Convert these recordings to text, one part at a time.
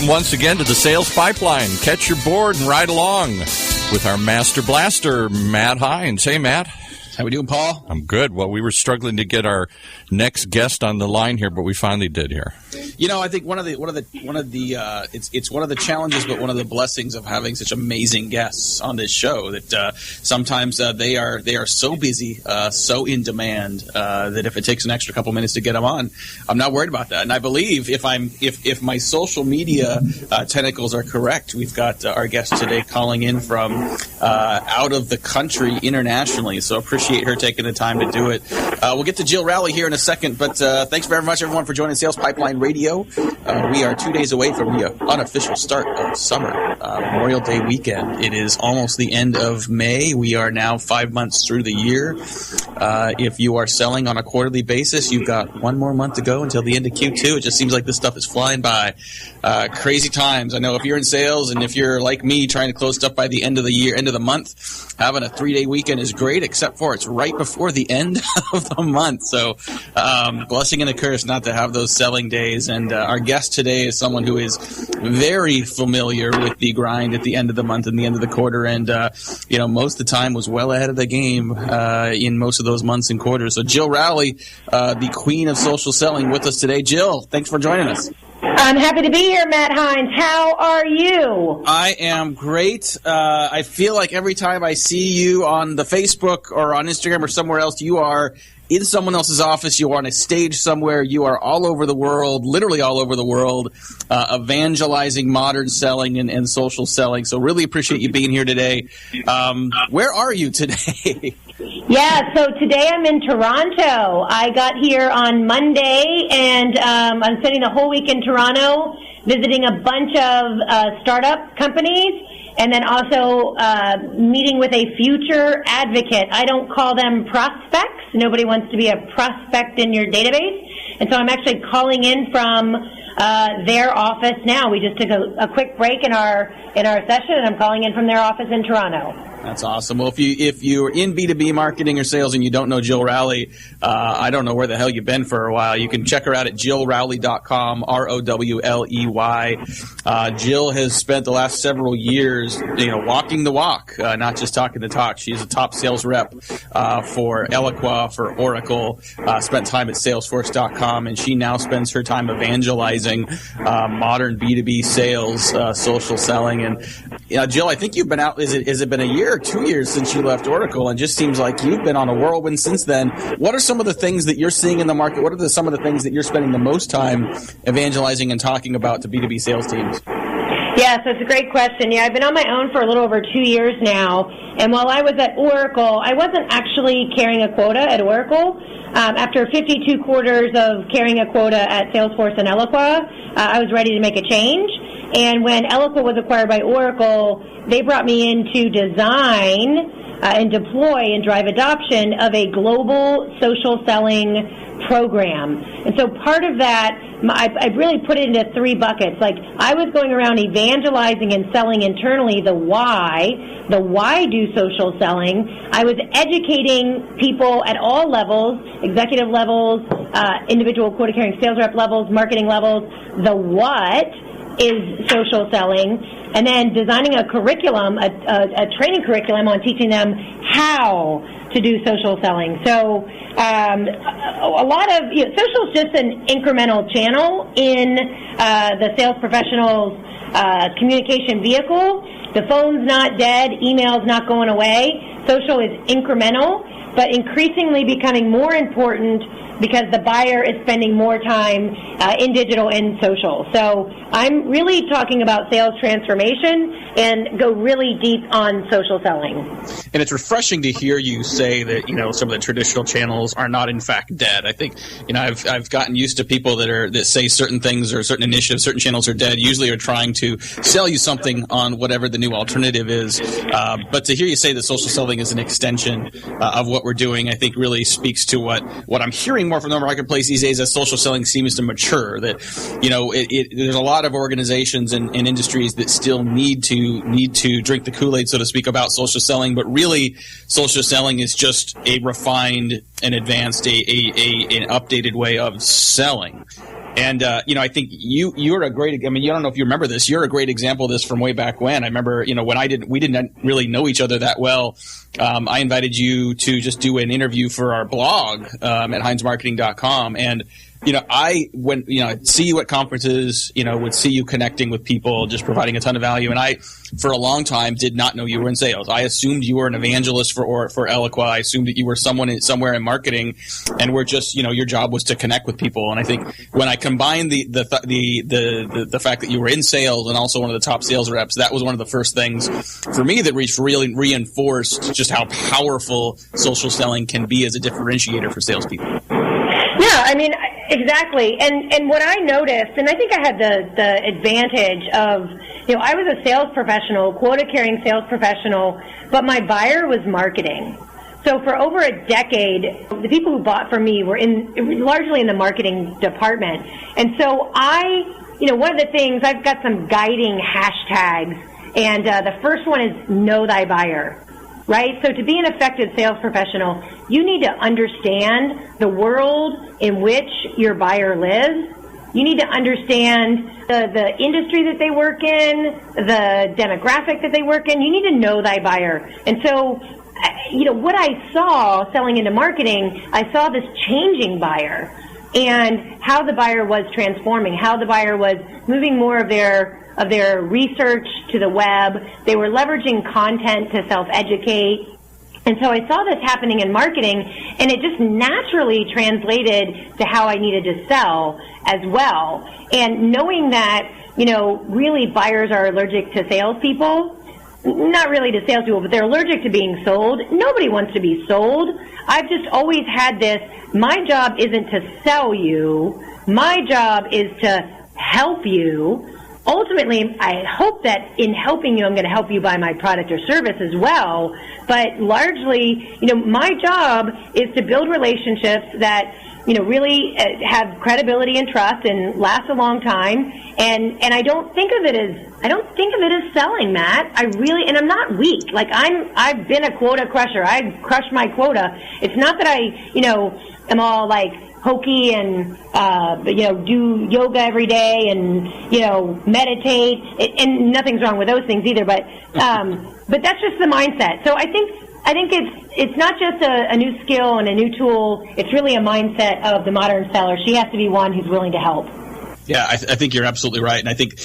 Welcome once again to the Sales Pipeline. Catch your board and ride along with our Master Blaster, Matt Hines. Hey, Matt. How we doing, Paul? I'm good. Well, we were struggling to get our next guest on the line here, but we finally did here. You know, I think it's one of the challenges, but one of the blessings of having such amazing guests on this show that sometimes they are so busy, so in demand that if it takes an extra couple minutes to get them on, I'm not worried about that. And I believe if my social media tentacles are correct, we've got our guest today calling in from out of the country internationally. So appreciate her taking the time to do it. We'll get to Jill Rowley here in a second, but thanks very much, everyone, for joining Sales Pipeline Radio. We are 2 days away from the unofficial start of summer, Memorial Day weekend. It is almost the end of May. We are now 5 months through the year. If you are selling on a quarterly basis, you've got one more month to go until the end of Q2. It just seems like this stuff is flying by. Crazy times. I know if you're in sales and if you're like me trying to close stuff by the end of the year, end of the month, having a 3-day weekend is great, except for it's right before the end of the month. So blessing and a curse not to have those selling days. And our guest today is someone who is very familiar with the grind at the end of the month and the end of the quarter. And, most of the time was well ahead of the game in most of those months and quarters. So Jill Rowley, the queen of social selling, with us today. Jill, thanks for joining us. I'm happy to be here, Matt Hines. How are you? I am great. I feel like every time I see you on the Facebook or on Instagram or somewhere else, you are in someone else's office, you are on a stage somewhere, you are all over the world, literally all over the world, evangelizing modern selling and social selling. So really appreciate you being here today. Where are you today? Yeah, so today I'm in Toronto. I got here on Monday, and I'm spending the whole week in Toronto visiting a bunch of startup companies, and then also meeting with a future advocate. I don't call them prospects. Nobody wants to be a prospect in your database. And so I'm actually calling in from their office now. We just took a quick break in our session, and I'm calling in from their office in Toronto. That's awesome. Well, if you're in B2B marketing or sales and you don't know Jill Rowley, I don't know where the hell you've been for a while. You can check her out at jillrowley.com, Rowley. Jill has spent the last several years, walking the walk, not just talking the talk. She's a top sales rep for Eloqua, for Oracle, spent time at Salesforce.com, and she now spends her time evangelizing modern B2B sales, social selling. And Jill, I think you've been out, has it been a year or 2 years since you left Oracle, and just seems like you've been on a whirlwind since then. What are some of the things that you're seeing in the market? What are some of the things that you're spending the most time evangelizing and talking about to B2B sales teams? Yeah, so it's a great question. Yeah, I've been on my own for a little over 2 years now, and while I was at Oracle, I wasn't actually carrying a quota at Oracle. After 52 quarters of carrying a quota at Salesforce and Eloqua, I was ready to make a change. And when Eloqua was acquired by Oracle, they brought me in to design and deploy and drive adoption of a global social selling program. And so part of that, I really put it into 3 buckets. Like, I was going around evangelizing and selling internally the why do social selling. I was educating people at all levels, executive levels, individual quota-carrying sales rep levels, marketing levels, the what is social selling, and then designing a curriculum, a training curriculum on teaching them how to do social selling. So a lot of social is just an incremental channel in the sales professional's communication vehicle. The phone's not dead, email's not going away. Social is incremental, but increasingly becoming more important because the buyer is spending more time in digital and social. So I'm really talking about sales transformation and go really deep on social selling. And it's refreshing to hear you say that, some of the traditional channels are not in fact dead. I think, I've gotten used to people that say certain things or certain initiatives, certain channels are dead, usually are trying to sell you something on whatever the new alternative is. But to hear you say that social selling is an extension of what we're doing, I think really speaks to what I'm hearing more from the marketplace these days as social selling seems to mature. That there's a lot of organizations and industries that still need to drink the Kool-Aid, so to speak, about social selling, but really social selling is just a refined and advanced, an updated way of selling. And, I think you're a great, I don't know if you remember this, you're a great example of this from way back when. I remember, when we didn't really know each other that well. I invited you to just do an interview for our blog, at HeinzMarketing.com. And, I'd see you at conferences, would see you connecting with people, just providing a ton of value. And I, for a long time, did not know you were in sales. I assumed you were an evangelist for Eloqua. I assumed that you were somewhere in marketing, and we're just, your job was to connect with people. And I think when I combined the fact that you were in sales and also one of the top sales reps, that was one of the first things for me that really reinforced just how powerful social selling can be as a differentiator for salespeople. Yeah, exactly. And what I noticed, and I think I had the advantage of, I was a sales professional, quota-carrying sales professional, but my buyer was marketing. So for over a decade, the people who bought from me were largely in the marketing department. And so one of the things, I've got some guiding hashtags, and the first one is know thy buyer. Right? So to be an effective sales professional, you need to understand the world in which your buyer lives. You need to understand the industry that they work in, the demographic that they work in. You need to know thy buyer. And so, what I saw selling into marketing, I saw this changing buyer and how the buyer was transforming, how the buyer was moving more of their research to the web. They were leveraging content to self-educate. And so I saw this happening in marketing, and it just naturally translated to how I needed to sell as well. And knowing that, really buyers are allergic to salespeople, not really to salespeople, but they're allergic to being sold. Nobody wants to be sold. I've just always had this, my job isn't to sell you. My job is to help you. Ultimately, I hope that in helping you, I'm going to help you buy my product or service as well. But largely, my job is to build relationships that, really have credibility and trust and last a long time. And I don't think of it as selling, Matt. And I'm not weak. I've been a quota crusher. I crushed my quota. It's not that I, am all hokey and do yoga every day and meditate, and nothing's wrong with those things either, but that's just the mindset. So I think it's not just a new skill and a new tool, it's really a mindset of the modern seller. She has to be one who's willing to help. Yeah, I think you're absolutely right. And I think,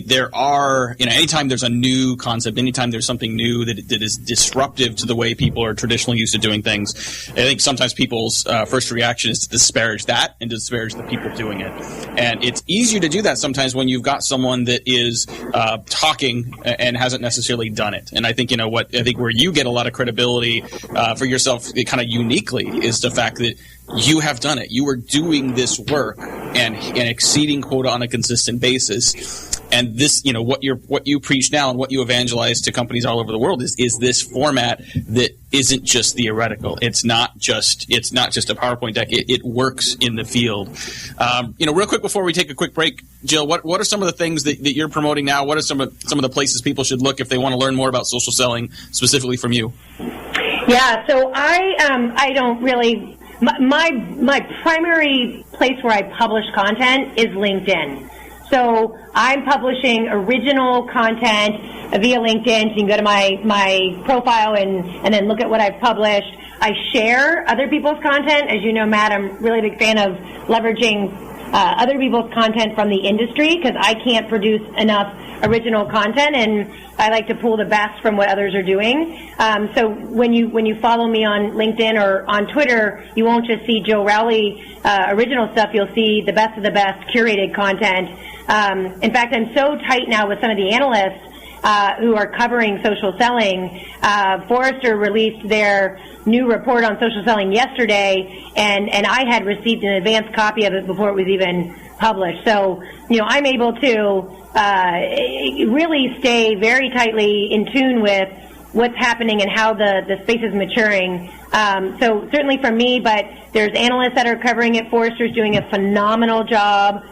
there are, anytime there's a new concept, anytime there's something new that is disruptive to the way people are traditionally used to doing things, I think sometimes people's first reaction is to disparage that and disparage the people doing it. And it's easier to do that sometimes when you've got someone that is talking and hasn't necessarily done it. And I think, I think where you get a lot of credibility for yourself kind of uniquely is the fact that you have done it. You are doing this work and exceeding quota on a consistent basis. And this, what you preach now and what you evangelize to companies all over the world is this format that isn't just theoretical. It's not just a PowerPoint deck. It works in the field. Real quick before we take a quick break, Jill, what are some of the things that you're promoting now? What are some of the places people should look if they want to learn more about social selling specifically from you? Yeah, so I don't really. My primary place where I publish content is LinkedIn. So I'm publishing original content via LinkedIn. So you can go to my profile and then look at what I've published. I share other people's content. As you know, Matt, I'm really a big fan of leveraging other people's content from the industry because I can't produce enough original content, and I like to pull the best from what others are doing. So when you follow me on LinkedIn or on Twitter, you won't just see Joe Rowley original stuff. You'll see the best of the best curated content. In fact, I'm so tight now with some of the analysts who are covering social selling. Forrester released their new report on social selling yesterday, and I had received an advanced copy of it before it was even published. So, I'm able to really stay very tightly in tune with what's happening and how the space is maturing. So certainly from me, but there's analysts that are covering it. Forrester's doing a phenomenal job.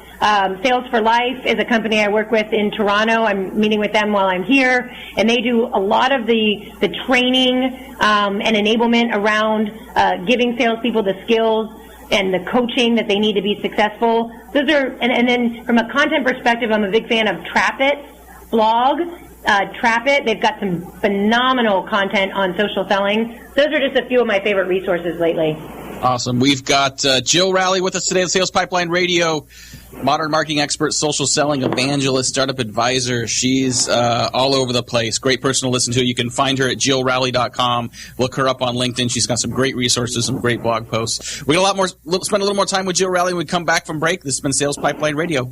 Sales for Life is a company I work with in Toronto. I'm meeting with them while I'm here, and they do a lot of the training and enablement around giving salespeople the skills and the coaching that they need to be successful. Those are, and then from a content perspective, I'm a big fan of Trapit's blog. Trapit, they've got some phenomenal content on social selling. Those are just a few of my favorite resources lately. Awesome. We've got Jill Rowley with us today on Sales Pipeline Radio, modern marketing expert, social selling evangelist, startup advisor. She's all over the place. Great person to listen to. You can find her at jillrowley.com. Look her up on LinkedIn. She's got some great resources, some great blog posts. We got spend a little more time with Jill Rowley when we come back from break. This has been Sales Pipeline Radio.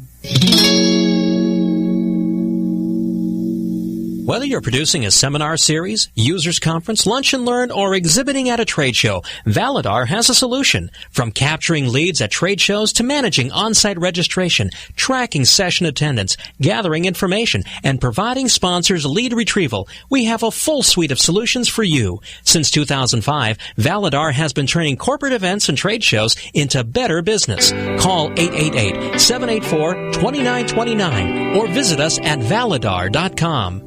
Whether you're producing a seminar series, users conference, lunch and learn, or exhibiting at a trade show, Validar has a solution. From capturing leads at trade shows to managing on-site registration, tracking session attendance, gathering information, and providing sponsors lead retrieval, we have a full suite of solutions for you. Since 2005, Validar has been turning corporate events and trade shows into better business. Call 888-784-2929 or visit us at validar.com.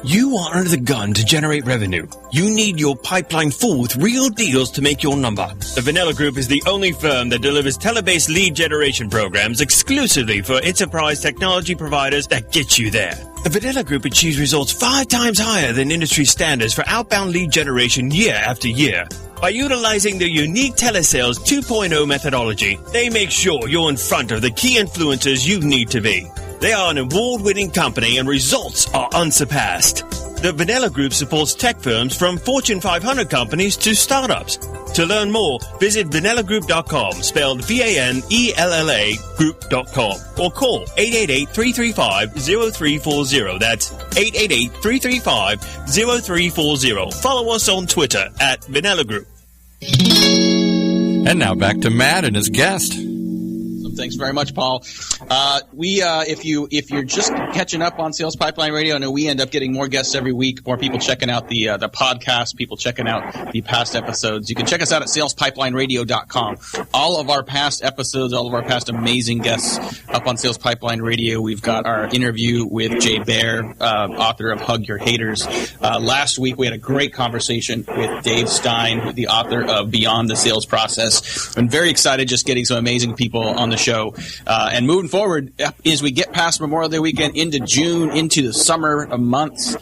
You are under the gun to generate revenue. You need your pipeline full with real deals to make your number. The Vanilla Group is the only firm that delivers tele-based lead generation programs exclusively for enterprise technology providers that get you there. The Vanilla Group achieves results 5 times higher than industry standards for outbound lead generation year after year. By utilizing their unique telesales 2.0 methodology, they make sure you're in front of the key influencers you need to be. They are an award-winning company and results are unsurpassed. The Vanilla Group supports tech firms from Fortune 500 companies to startups. To learn more, visit vanillagroup.com, spelled V-A-N-E-L-L-A group.com, or call 888-335-0340. That's 888-335-0340. Follow us on Twitter at Vanilla Group. And now back to Matt and his guest. Thanks very much, Paul. If you're just catching up on Sales Pipeline Radio, I know we end up getting more guests every week, more people checking out the podcast, people checking out the past episodes. You can check us out at salespipelineradio.com. All of our past episodes, all of our past amazing guests up on Sales Pipeline Radio. We've got our interview with Jay Baer, author of Hug Your Haters. Last week we had a great conversation with Dave Stein, the author of Beyond the Sales Process. I'm very excited just getting some amazing people on the show. And moving forward, as we get past Memorial Day weekend into June, into the summer months,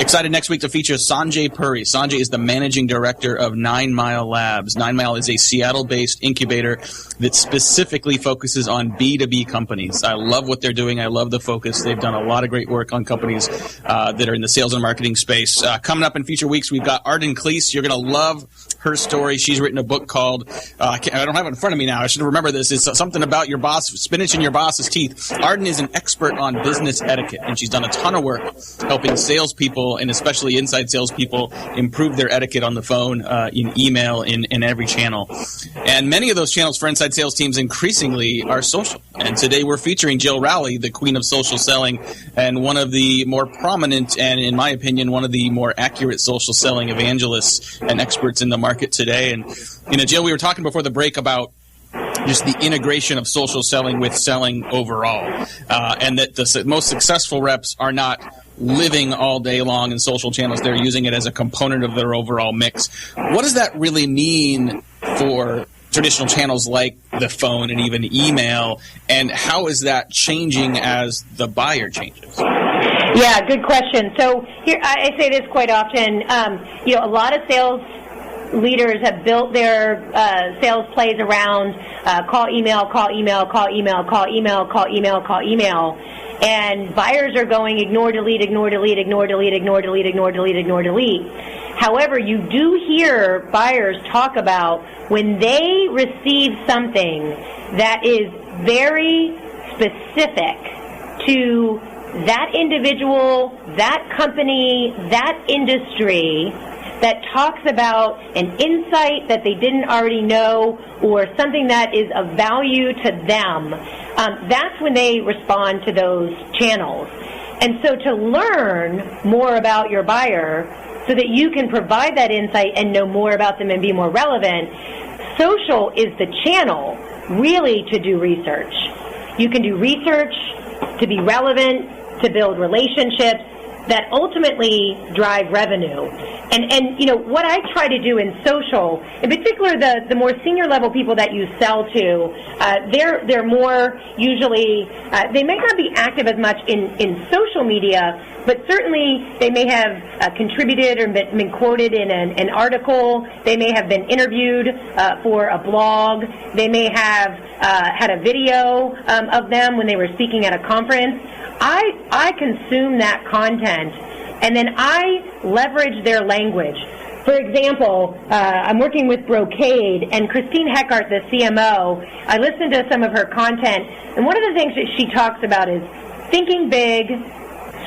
excited next week to feature Sanjay Puri. Sanjay is the managing director of 9 Mile Labs. 9 Mile is a Seattle-based incubator that specifically focuses on B2B companies. I love what they're doing. I love the focus. They've done a lot of great work on companies that are in the sales and marketing space. Coming up in future weeks, we've got Arden Cleese. You're going to love her story. She's written a book called, I don't have it in front of me now. I should remember this. It's something about your boss, spinach in your boss's teeth. Arden is an expert on business etiquette, and she's done a ton of work helping salespeople, and especially inside salespeople, improve their etiquette on the phone, in email, in every channel. And many of those channels for inside sales teams increasingly are social. And today we're featuring Jill Rowley, the queen of social selling, and one of the more prominent and, in my opinion, one of the more accurate social selling evangelists and experts in the market today. And, Jill, we were talking before the break about just the integration of social selling with selling overall, and that the most successful reps are not living all day long in social channels. They're using it as a component of their overall mix. What does that really mean for traditional channels like the phone and even email, and how is that changing as the buyer changes? Yeah, good question. So here, I say this quite often. A lot of sales leaders have built their sales plays around call, email, call, email, call, email, call, email, call, email, call, email. And buyers are going ignore, delete, ignore, delete, ignore, delete, ignore, delete, ignore, delete, ignore, delete. However, you do hear buyers talk about when they receive something that is very specific to that individual, that company, that industry, that talks about an insight that they didn't already know or something that is of value to them, that's when they respond to those channels. And so to learn more about your buyer so that you can provide that insight and know more about them and be more relevant, social is the channel really to do research. You can do research to be relevant, to build relationships, that ultimately drive revenue. And you know, what I try to do in social, in particular the more senior level people that you sell to, they're more usually, they may not be active as much in social media, but certainly they may have contributed or been quoted in an article. They may have been interviewed for a blog. They may have had a video of them when they were speaking at a conference. I consume that content, and then I leverage their language. For example, I'm working with Brocade, and Christine Heckart, the CMO, I listened to some of her content, and one of the things that she talks about is thinking big,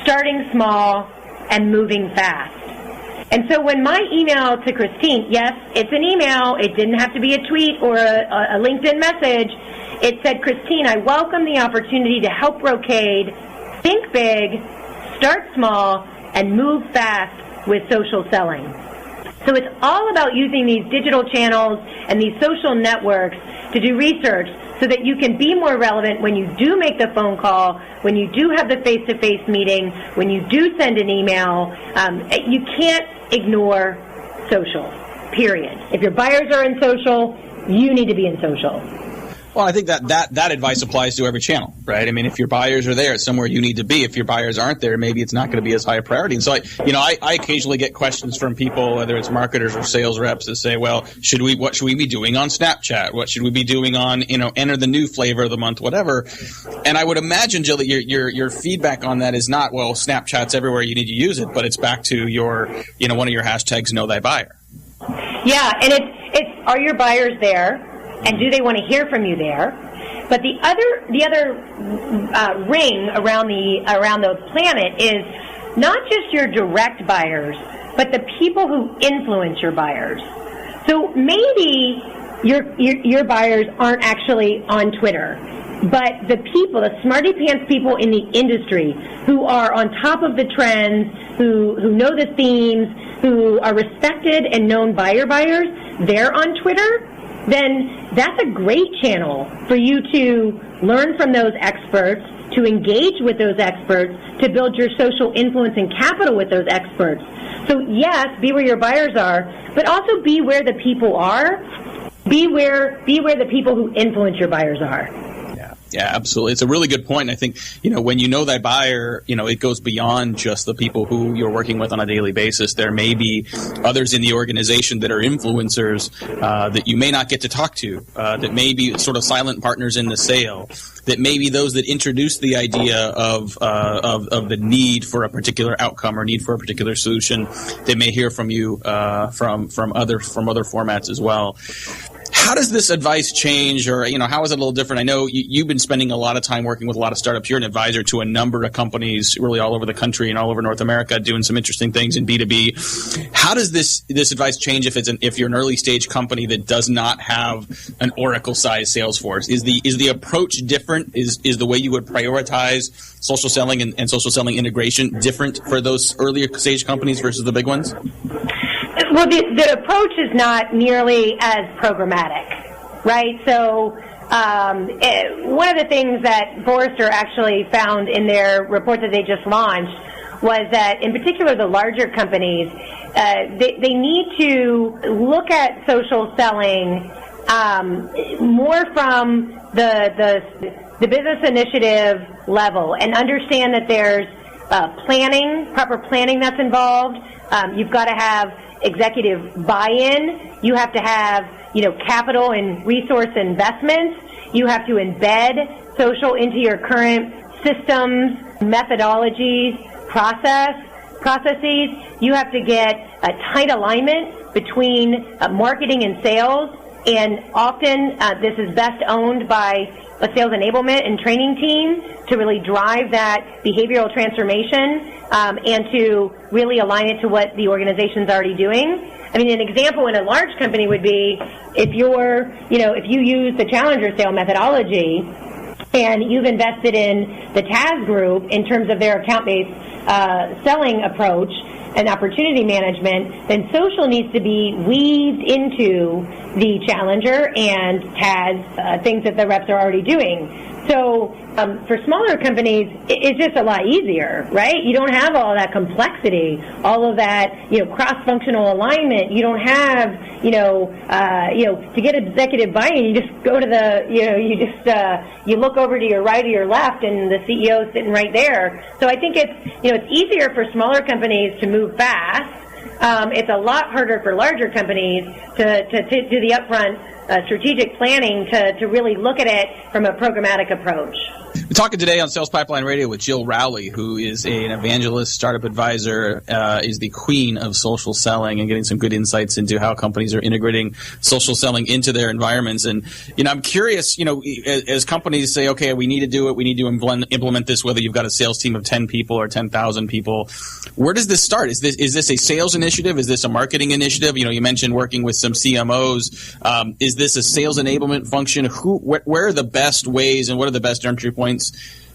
starting small, and moving fast. And so when my email to Christine, yes, it's an email, it didn't have to be a tweet or a LinkedIn message, it said, Christine, I welcome the opportunity to help Brocade think big, start small, and move fast with social selling. So it's all about using these digital channels and these social networks to do research so that you can be more relevant when you do make the phone call, when you do have the face-to-face meeting, when you do send an email. You can't ignore social, period. If your buyers are in social, you need to be in social. Well, I think that advice applies to every channel, right? I mean, if your buyers are there, it's somewhere you need to be. If your buyers aren't there, maybe it's not going to be as high a priority. And so, I occasionally get questions from people, whether it's marketers or sales reps, that say, well, what should we be doing on Snapchat? What should we be doing on, enter the new flavor of the month, whatever? And I would imagine, Jill, that your feedback on that is not, well, Snapchat's everywhere, you need to use it, but it's back to your, one of your hashtags, know thy buyer. Yeah, and it's are your buyers there? And do they want to hear from you there? But the other ring around the planet is not just your direct buyers, but the people who influence your buyers. So maybe your buyers aren't actually on Twitter, but the people, the smarty pants people in the industry who are on top of the trends, who know the themes, who are respected and known by your buyers, they're on Twitter. Then that's a great channel for you to learn from those experts, to engage with those experts, to build your social influence and capital with those experts. So yes, be where your buyers are, but also be where the people are. Be where the people who influence your buyers are. Yeah, absolutely. It's a really good point. And I think, when you know thy buyer, it goes beyond just the people who you're working with on a daily basis. There may be others in the organization that are influencers that you may not get to talk to, that may be sort of silent partners in the sale, that may be those that introduce the idea of the need for a particular outcome or need for a particular solution. They may hear from you from other formats as well. How does this advice change, or how is it a little different? I know you've been spending a lot of time working with a lot of startups. You're an advisor to a number of companies really all over the country and all over North America, doing some interesting things in B2B. How does this advice change if you're an early stage company that does not have an Oracle-sized sales force? Is the approach different? Is the way you would prioritize social selling and social selling integration different for those earlier stage companies versus the big ones? Well, the approach is not nearly as programmatic, right? So one of the things that Forrester actually found in their report that they just launched was that, in particular, the larger companies, they need to look at social selling more from the business initiative level and understand that there's proper planning that's involved. You've got to have executive buy-in. You have to have, capital and resource investments. You have to embed social into your current systems, methodologies, processes. You have to get a tight alignment between marketing and sales, and often this is best owned by a sales enablement and training team to really drive that behavioral transformation and to really align it to what the organization's already doing. I mean, an example in a large company would be if you use the challenger sale methodology and you've invested in the TAS group in terms of their account-based selling approach and opportunity management, then social needs to be weaved into the challenger and TAS things that the reps are already doing. So for smaller companies, it's just a lot easier, right? You don't have all that complexity, all of that, cross-functional alignment. You don't have, to get executive buy-in, you just go to you look over to your right or your left, and the CEO is sitting right there. So I think it's easier for smaller companies to move fast. It's a lot harder for larger companies to do the upfront strategic planning to really look at it from a programmatic approach. We're talking today on Sales Pipeline Radio with Jill Rowley, who is an evangelist, startup advisor, is the queen of social selling, and getting some good insights into how companies are integrating social selling into their environments. And, I'm curious, as companies say, okay, we need to do it, we need to implement this, whether you've got a sales team of 10 people or 10,000 people, where does this start? Is this a sales initiative? Is this a marketing initiative? You mentioned working with some CMOs. Is this a sales enablement function? Where are the best ways and what are the best entry points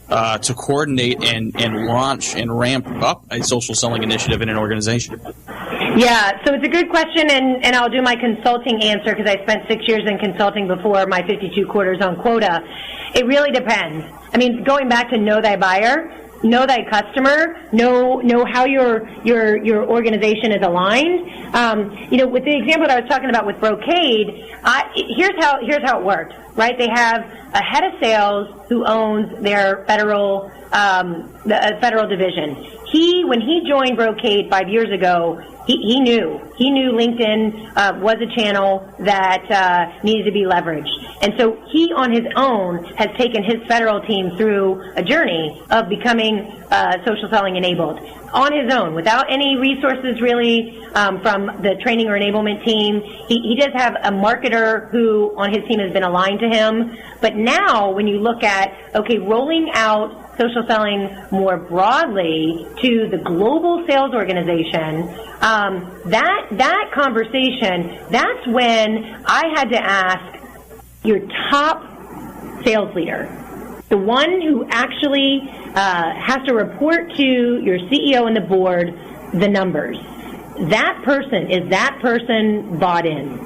to coordinate and launch and ramp up a social selling initiative in an organization? Yeah, so it's a good question, and I'll do my consulting answer because I spent 6 years in consulting before my 52 quarters on quota. It really depends. I mean, going back to know thy buyer, know thy customer, know how your organization is aligned. With the example that I was talking about with Brocade, here's how it worked. Right, they have a head of sales who owns their federal division. When he joined Brocade 5 years ago, he knew LinkedIn was a channel that needed to be leveraged, and so he on his own has taken his federal team through a journey of becoming social selling enabled on his own, without any resources really from the training or enablement team. He does have a marketer who on his team has been aligned to him. But now when you look at, rolling out social selling more broadly to the global sales organization, that conversation, that's when I had to ask your top sales leader, the one who actually has to report to your CEO and the board the numbers. Is that person bought in?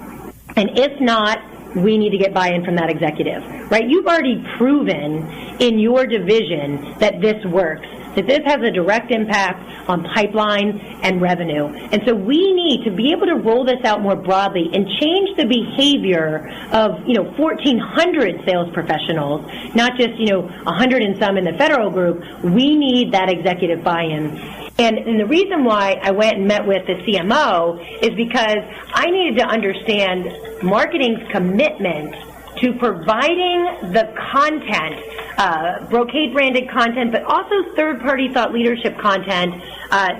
And if not, we need to get buy-in from that executive, right? You've already proven in your division that this works, that this has a direct impact on pipeline and revenue. And so we need to be able to roll this out more broadly and change the behavior of, 1,400 sales professionals, not just, 100 and some in the federal group. We need that executive buy-in. And the reason why I went and met with the CMO is because I needed to understand marketing's commitment to providing the content, Brocade branded content, but also third-party thought leadership content,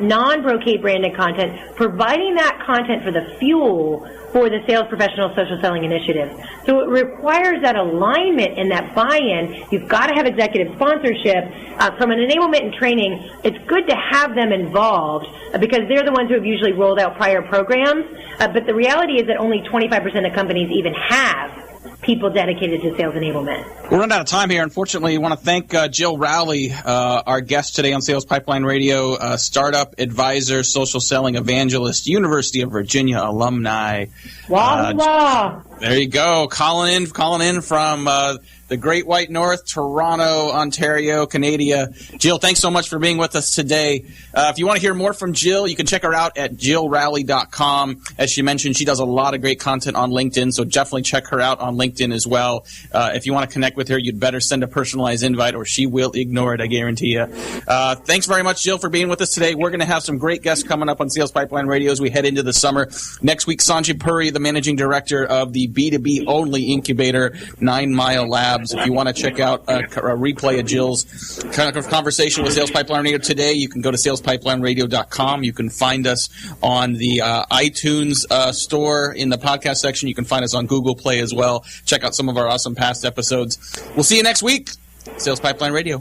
non-Brocade branded content, providing that content for the fuel for the sales professional social selling initiative. So it requires that alignment and that buy-in. You've got to have executive sponsorship. From an enablement and training, it's good to have them involved because they're the ones who have usually rolled out prior programs. But the reality is that only 25% of companies even have people dedicated to sales enablement. We're running out of time here. Unfortunately, I want to thank Jill Rowley, our guest today on Sales Pipeline Radio, startup advisor, social selling evangelist, University of Virginia alumni. Wow. There you go. Calling in from the Great White North, Toronto, Ontario, Canada. Jill, thanks so much for being with us today. If you want to hear more from Jill, you can check her out at jillrowley.com. As she mentioned, she does a lot of great content on LinkedIn, so definitely check her out on LinkedIn as well. If you want to connect with her, you'd better send a personalized invite or she will ignore it, I guarantee you. Thanks very much, Jill, for being with us today. We're going to have some great guests coming up on Sales Pipeline Radio as we head into the summer. Next week, Sanjay Puri, the managing director of the B2B only incubator, 9 Mile Labs. If you want to check out a replay of Jill's conversation with Sales Pipeline Radio today, you can go to salespipelineradio.com. You can find us on the iTunes store in the podcast section. You can find us on Google Play as well. Check out some of our awesome past episodes. We'll see you next week. Sales Pipeline Radio.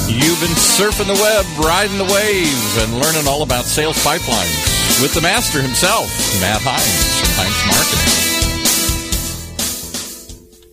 You've been surfing the web, riding the wave, and learning all about sales pipelines with the master himself, Matt Hines from Hines Marketing.